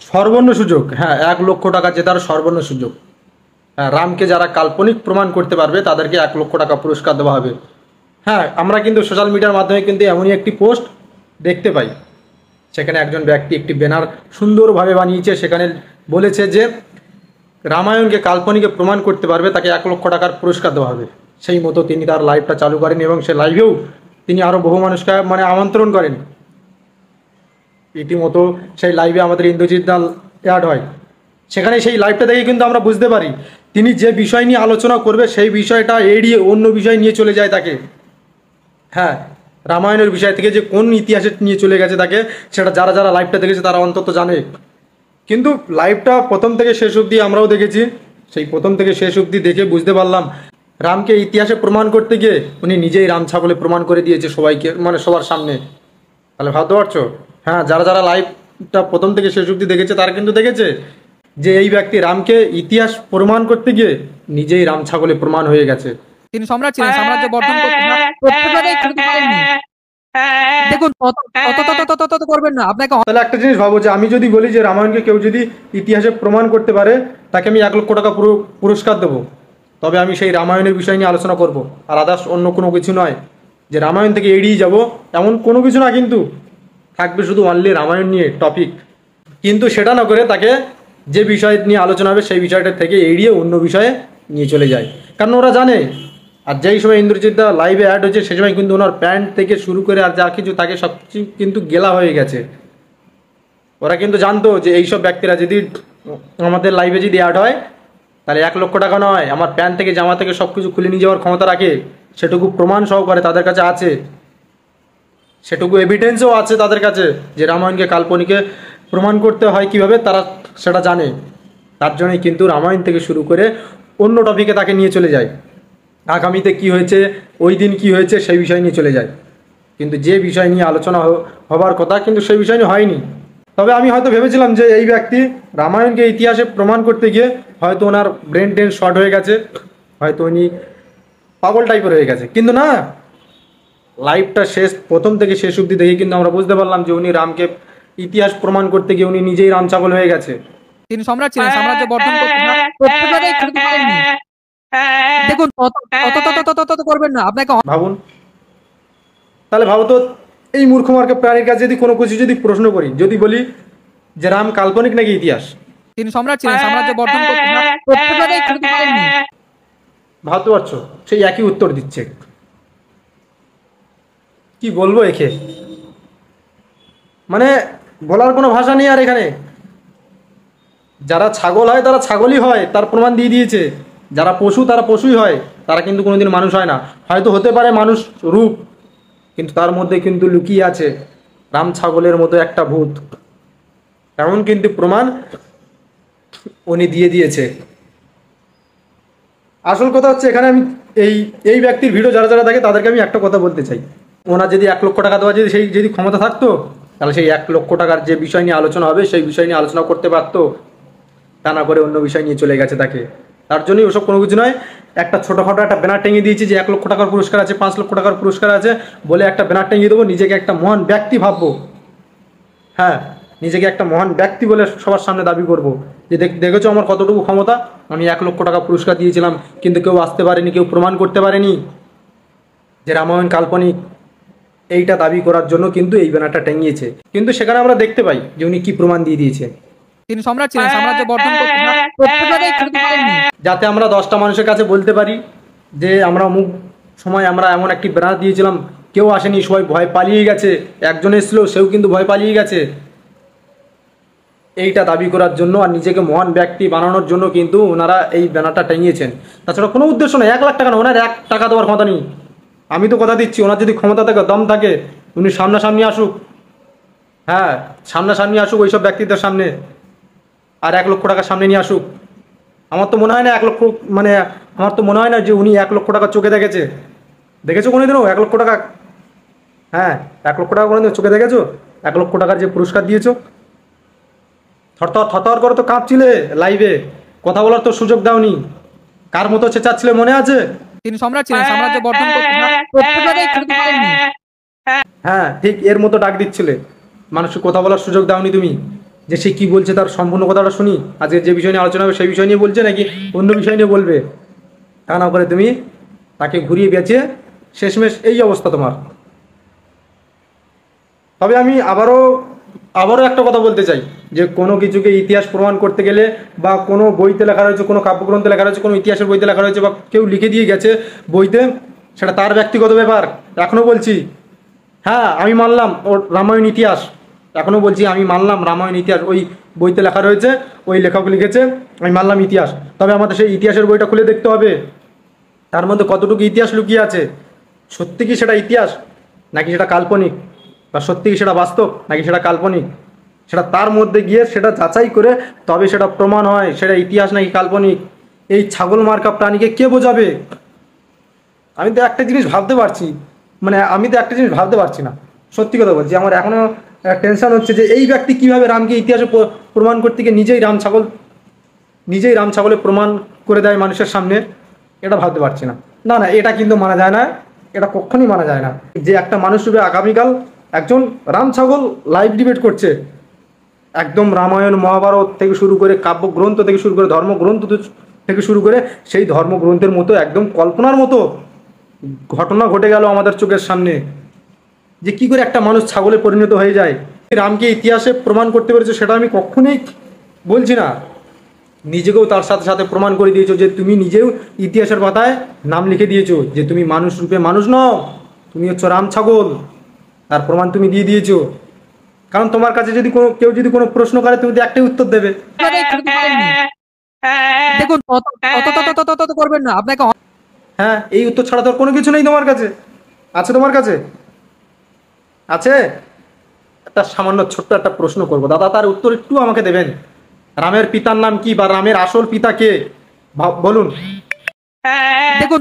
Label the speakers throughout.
Speaker 1: সর্বর্ণ সুযোগ, হ্যাঁ, 1 লক্ষ টাকা জেতার সর্বর্ণ সুযোগ। হ্যাঁ, রামকে যারা কাল্পনিক প্রমাণ করতে পারবে তাদেরকে 1 লক্ষ টাকা পুরস্কার দেওয়া হবে। হ্যাঁ, আমরা কিন্তু সোশ্যাল মিডিয়ার মাধ্যমে কিন্তু এমনই একটি পোস্ট দেখতে পাই, সেখানে একজন ব্যক্তি একটি ব্যানার সুন্দরভাবে বানিয়েছে, সেখানে বলেছে যে রামায়ণকে কাল্পনিকে প্রমাণ করতে পারবে তাকে 1 লক্ষ টাকার পুরস্কার দেওয়া হবে। সেই মতো তিনি তার লাইভটা চালু করেন এবং সে লাইভেও তিনি আরও বহু মানুষকে আমন্ত্রণ করেন। রীতিমতো সেই লাইভে আমাদের ইন্দ্রজিৎ দাল অ্যাড হয়, সেখানে সেই লাইভটা দেখে কিন্তু আমরা বুঝতে পারি তিনি যে বিষয় নিয়ে আলোচনা করবে সেই বিষয়টা এড়িয়ে অন্য বিষয় নিয়ে চলে যায় তাকে। হ্যাঁ, রামায়ণের বিষয় থেকে যে কোন ইতিহাসে নিয়ে চলে গেছে তাকে, সেটা যারা যারা লাইভটা দেখেছে তারা অন্তত জানে। কিন্তু লাইভটা প্রথম থেকে শেষ অবধি আমরাও দেখেছি, সেই প্রথম থেকে শেষ অবধি দেখে বুঝতে পারলাম রামকে ইতিহাসে প্রমাণ করতে গিয়ে উনি নিজেই রাম ছাগলে প্রমাণ করে দিয়েছে সবাইকে, সবার সামনে। তাহলে ভাবতে পারছো? হ্যাঁ, যারা যারা লাইভটা প্রথম থেকে শেষ অবধি দেখেছে তারা কিন্তু দেখেছে যে এই ব্যক্তি রামকে ইতিহাস প্রমাণ করতে গিয়ে নিজেই রাম ছাগলে প্রমাণ হয়ে গেছে।
Speaker 2: তিনি সম্রাট ছিলেন, সাম্রাজ্য বর্ধন করতেন। দেখুন তত করবেন না আপনাকে।
Speaker 1: তাহলে একটা জিনিস ভাবো যে আমি যদি বলি যে রামায়ণকে কেউ যদি ইতিহাসে প্রমাণ করতে পারে তাকে আমি 1 লক্ষ টাকা পুরস্কার দেবো, তবে আমি সেই রামায়ণের বিষয় নিয়ে আলোচনা করব, আর আদার্স অন্য কোনো কিছু নয়। যে রামায়ণ থেকে এড়িয়ে যাব এমন কোনো কিছু না, কিন্তু থাকবে শুধু অনলি রামায়ণ নিয়ে টপিক। কিন্তু সেটা না করে তাকে যে বিষয় নিয়ে আলোচনা হবে সেই বিষয়টা থেকে এড়িয়ে অন্য বিষয়ে নিয়ে চলে যায়, কারণ ওরা জানে। আর যেই সময় ইন্দ্রজিৎ দা লাইভে অ্যাড হয়েছে সেই সময় কিন্তু ওনার প্যান্ট থেকে শুরু করে আর যা কিছু তাকে সব কিছু কিন্তু গেলা হয়ে গেছে। ওরা কিন্তু জানতো যে এইসব ব্যক্তিরা যদি আমাদের লাইভে যদি অ্যাড হয় তাহলে 1 লক্ষ টাকা নয়, আমার প্যান্ট থেকে জামা থেকে সব কিছু খুলে নিয়ে যাওয়ার ক্ষমতা রাখে, সেটুকু প্রমাণ সহকারে তাদের কাছে আছে, সেটুকু এভিডেন্সও আছে তাদের কাছে যে রামায়ণকে কাল্পনিকে প্রমাণ করতে হয় কিভাবে, তারা সেটা জানে। তার জন্যই কিন্তু রামায়ণ থেকে শুরু করে অন্য টপিকে তাকে নিয়ে চলে যায়, আগামীতে কি হয়েছে, ওই দিন কি হয়েছে সেই বিষয় নিয়ে চলে যায়। কিন্তু যে বিষয় নিয়ে আলোচনা হবার কথা কিন্তু সেই বিষয় নিয়ে হয়নি। তবে আমি হয়তো ভেবেছিলাম যে এই ব্যক্তি রামায়ণকে ইতিহাসে প্রমাণ করতে গিয়ে হয়তো ওনার ব্রেন টেন শর্ট হয়ে গেছে, হয়তো উনি পাগল টাইপের হয়ে গেছে, কিন্তু না, লাইভটা প্রথম থেকে শেষ অবধি দেখে কিন্তু আমরা বুঝতে পারলাম যে উনি রামকে ইতিহাস প্রমাণ করতে গিয়ে উনি নিজেই রাম ছাগল হয়ে গেছে।
Speaker 2: তিনি সম্রাট ছিলেন, সাম্রাজ্য বর্ধন করতেন। দেখুন তত করবেন না আপনাকে।
Speaker 1: ভাবুন, তাহলে ভাবো তো, এই মূর্খমার্কে প্রাণীর কাছে যদি কোনো কিছু যদি প্রশ্ন করি, যদি বলি যে রাম কাল্পনিক নাকি ইতিহাস,
Speaker 2: তিনি সম্রাট ছিলেন, সাম্রাজ্য বর্ধন করতেন।
Speaker 1: ভাবতে পারছো সেই একই উত্তর দিচ্ছে। কি বলবো একে, বলার কোনো ভাষা নেই। আর এখানে যারা ছাগল হয় তারা ছাগলই হয়, তার প্রমাণ দিয়ে দিয়েছে। যারা পশু তারা পশুই হয়, তারা কিন্তু কোনোদিন মানুষ হয় না। হয়তো হতে পারে মানুষ রূপ, কিন্তু তার মধ্যে কিন্তু লুকিয়ে আছে রাম ছাগলের মতো একটা ভূত, এমন কিন্তু প্রমাণ উনি দিয়ে দিয়েছে। আসল কথা হচ্ছে এখানে আমি এই ব্যক্তির ভিডিও যারা যারা দেখে তাদেরকে আমি একটা কথা বলতে চাই, ওনার যদি 1 লক্ষ টাকা দেওয়া যদি ক্ষমতা থাকতো তাহলে সেই 1 লক্ষ টাকার যে বিষয় নিয়ে আলোচনা হবে সেই বিষয় নিয়ে আলোচনা করতে পারতো, তা না করে অন্য বিষয় নিয়ে চলে গেছে তাকে। তার জন্যই ওসব কোনো কিছু নয়। একটা ছোটোখাটো একটা ব্যানার টেঙে দিয়েছি যে 1 লক্ষ টাকার পুরস্কার আছে, 5 লক্ষ টাকার পুরস্কার আছে বলে একটা ব্যানার টেঙিয়ে দেবো, নিজেকে একটা মহান ব্যক্তি ভাববো। হ্যাঁ, নিজেকে একটা মহান ব্যক্তি বলে সবার সামনে দাবি করব যে দেখেছো আমার কতটুকু ক্ষমতা, আমি 1 লক্ষ টাকা পুরস্কার দিয়েছিলাম কিন্তু কেউ আসতে পারেনি, কেউ প্রমাণ করতে পারেনি যে রামায়ণ কাল্পনিক। এইটা দাবি করার জন্য কিন্তু এই ব্যানারটা টেঙিয়েছে, কিন্তু সেখানে আমরা দেখতে পাই যে উনি কি প্রমাণ দিয়ে দিয়েছে।
Speaker 2: তিনি সম্রাট ছিলেন, সাম্রাজ্য বর্ধন করতেন।
Speaker 1: যাতে আমরা 10টা মানুষের কাছে বলতে পারি যে আমরা অমুক সময় আমরা এমন একটি ব্যানার দিয়েছিলাম, কেউ আসেনি, সবাই ভয় পালিয়ে গেছে, একজন এসেছিল সেও কিন্তু ভয় পালিয়ে গেছে। এইটা দাবি করার জন্য আর নিজেকে মহান ব্যক্তি বানানোর জন্য কিন্তু ওনারা এই ব্যানারটা টাঙিয়েছেন। তাছাড়া কোনো উদ্দেশ্য নেই। 1 লাখ টাকা না, ওনার 1 টাকা দেওয়ার ক্ষমতা নেই। আমি তো কথা দিচ্ছি, ওনার যদি ক্ষমতা থাকে, দম থাকে, উনি সামনাসামনি আসুক। হ্যাঁ, সামনাসামনি আসুক ওইসব ব্যক্তিদের সামনে, আর 1 লক্ষ টাকা সামনে নিয়ে আসুক। আমার তো মনে হয় না আমার তো মনে হয় না যে উনি 1 লক্ষ টাকা চোখে দেখেছো কোনোদিনও 1 লক্ষ টাকা? হ্যাঁ, 1 লক্ষ টাকা কোনোদিন চোখে দেখেছো? 1 লক্ষ টাকার যে পুরস্কার দিয়েছো, থরথর করে তো কাঁপছিলে লাইভে, কথা বলার তো সুযোগ দাওনি। কার মতো চেঁচাচ্ছিলে মনে আছে?
Speaker 2: তিনি সম্রাট ছিলেন, সাম্রাজ্য বর্ধন করতেন।
Speaker 1: হ্যাঁ, ঠিক এর মতো ডাক দিচ্ছিলে, মানুষকে কথা বলার সুযোগ দাওনি তুমি। যে সে কি বলছে তার সম্পূর্ণ কথাটা শুনি, আজকে যে বিষয় নিয়ে আলোচনা হবে সেই বিষয় নিয়ে বলছে নাকি অন্য বিষয় নিয়ে বলবে। তা না করে তুমি তাকে ঘুরিয়ে বেঁচে শেষমেশ এই অবস্থা তোমার। তবে আমি আবারও একটা কথা বলতে চাই, যে কোনো কিছুকে ইতিহাস প্রমাণ করতে গেলে বা কোনো বইতে লেখা রয়েছে, কোনো কাব্যগ্রন্থে লেখা রয়েছে, কোনো ইতিহাসের বইতে লেখা রয়েছে বা কেউ লিখে দিয়ে গেছে বইতে, সেটা তার ব্যক্তিগত ব্যাপার। এখনও বলছি, হ্যাঁ আমি মানলাম ওর রামায়ণ ইতিহাস, এখনও বলছি আমি মানলাম রামায়ণ ইতিহাস, ওই বইতে লেখা রয়েছে, ওই লেখক লিখেছে, আমি মানলাম ইতিহাস। তবে আমাদের সেই ইতিহাসের বইটা খুলে দেখতে হবে তার মধ্যে কতটুকু ইতিহাস লুকিয়ে আছে। সত্যি কি সেটা ইতিহাস নাকি সেটা কাল্পনিক, বা সত্যি কি সেটা বাস্তব নাকি সেটা কাল্পনিক, সেটা তার মধ্যে গিয়ে সেটা যাচাই করে তবে সেটা প্রমাণ হয় সেটা ইতিহাস নাকি কাল্পনিক। এই ছাগল মার্কা প্রাণীকে কে বোঝাবে? আমি তো একটা জিনিস ভাবতে পারছি, না, সত্যি কথা বলছি। আমার এখনও টেনশন হচ্ছে যে এই ব্যক্তি কিভাবে রামকে ইতিহাসে প্রমাণ করতে গিয়ে নিজেই রাম ছাগলে প্রমাণ করে দেয় মানুষের সামনে। এটা ভাবতে পারছি না। না না, এটা কিন্তু মানা যায় না, এটা কখনই মানা যায় না যে একটা মানুষ রূপে আগামীকাল একজন রাম ছাগল লাইভ ডিবেট করছে, একদম রামায়ণ মহাভারত থেকে শুরু করে কাব্যগ্রন্থ থেকে শুরু করে ধর্মগ্রন্থ থেকে শুরু করে সেই ধর্মগ্রন্থের মতো একদম কল্পনার মতো ঘটনা ঘটে গেল আমাদের চোখের সামনে, যে কি করে একটা মানুষ ছাগলে পরিণত হয়ে যায়। রামকে ইতিহাসে প্রমাণ করতে পেরেছে সেটা আমি কখনোই বলছি না, নিজেকেও তার সাথে সাথে প্রমাণ করে দিয়েছো, যে তুমি নিজেও ইতিহাসের পাতায় নাম লিখে দিয়েছো যে তুমি মানুষ রূপে মানুষ নও, তুমি হচ্ছে রাম ছাগল। তার প্রমাণ তুমি দিয়ে দিয়েছো। কারণ তোমার কাছে যদি কেউ যদি কোনো প্রশ্ন করে তুমি তো একটাই উত্তর দেবে।
Speaker 2: দেখুন তত করবেন না, আপনাকে
Speaker 1: হ্যাঁ, এই উত্তর ছাড়া তো আর কোনো কিছু নেই তোমার কাছে। আছে তোমার কাছে? আছে? একটা সামান্য ছোট্ট একটা প্রশ্ন করবো দাদা, তার উত্তর একটু আমাকে দেবেন। রামের পিতার নাম কি, বা রামের আসল পিতা কে বলুন।
Speaker 2: দেখুন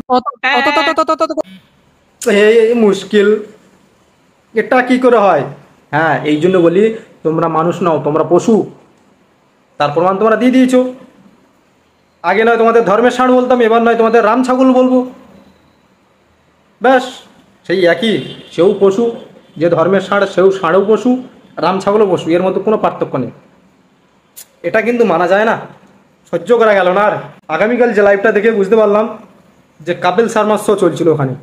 Speaker 1: এই মুশকিল, এটা কি করে হয়? হ্যাঁ, এই জন্য বলি তোমরা মানুষ নও, তোমরা পশু। তার প্রমাণ তোমরা দিয়ে দিয়েছো। আগে নয় তোমাদের ধর্মের ষাঁড় বলতাম, এবার নয় তোমাদের রাম ছাগল বলবো। ব্যাস সেই একই, সেও পশু, যে ধর্মের ষাঁড় সেও ষাঁড়ও পশু, রাম ছাগলও পশু, এর মধ্যে কোনো পার্থক্য নেই। এটা কিন্তু মানা যায় না, সহ্য করা গেল না আর। আগামীকাল যে লাইভটা দেখে বুঝতে পারলাম যে কাপিল শর্মার শো চলছিল ওখানে।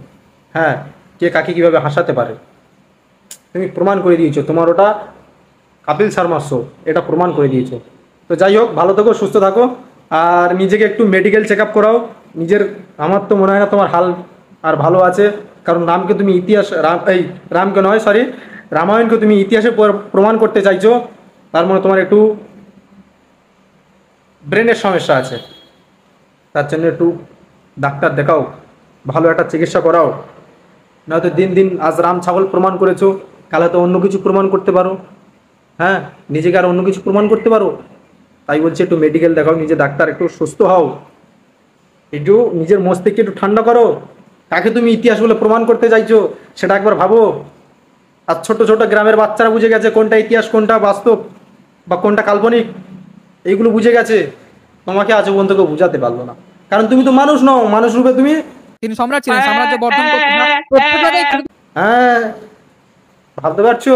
Speaker 1: হ্যাঁ, কে কাকে কীভাবে হাসাতে পারে তুমি প্রমাণ করে দিয়েছো, তোমার ওটা কাপিল শর্মার শো, এটা প্রমাণ করে দিয়েছো। তো যাই হোক, ভালো থাকো, সুস্থ থাকো, আর নিজেকে একটু মেডিকেল চেক আপ করাও নিজের। আমার তো মনে হয় না তোমার হাল আর ভালো আছে, কারণ রামকে তুমি রামকে নয়, সরি, রামায়ণকে তুমি ইতিহাসে প্রমাণ করতে চাইছো, তার মানে তোমার একটু ব্রেনের সমস্যা আছে। তার জন্য একটু ডাক্তার দেখাও, ভালো একটা চিকিৎসা করাও। নয়তো দিন দিন আজ রাম ছাগল প্রমাণ করেছো, কালে তো অন্য কিছু প্রমাণ করতে পারো। হ্যাঁ, নিজেকে আর অন্য কিছু প্রমাণ করতে পারো। তাই বলছি একটু মেডিকেল দেখাও, নিজে ডাক্তার, একটু সুস্থ হও, একটু নিজের মস্তিষ্কে একটু ঠান্ডা করো। কাকে তুমি ইতিহাস বলে প্রমাণ করতে চাইছো সেটা একবার ভাবো। আর ছোট ছোট গ্রামের বাচ্চারা বুঝে গেছে কোনটা ইতিহাস, কোনটা বাস্তব, বা কোনটা কাল্পনিক, এইগুলো বুঝে গেছে। তোমাকে আজ পর্যন্ত কেউ বুঝাতে পারলো না, কারণ তুমি তো মানুষ নও। মানুষ রূপে তুমি,
Speaker 2: তিনি সম্রাট ছিলেন, সাম্রাজ্য বর্ধন করতে
Speaker 1: হ্যাঁ, ভাবতে পারছো?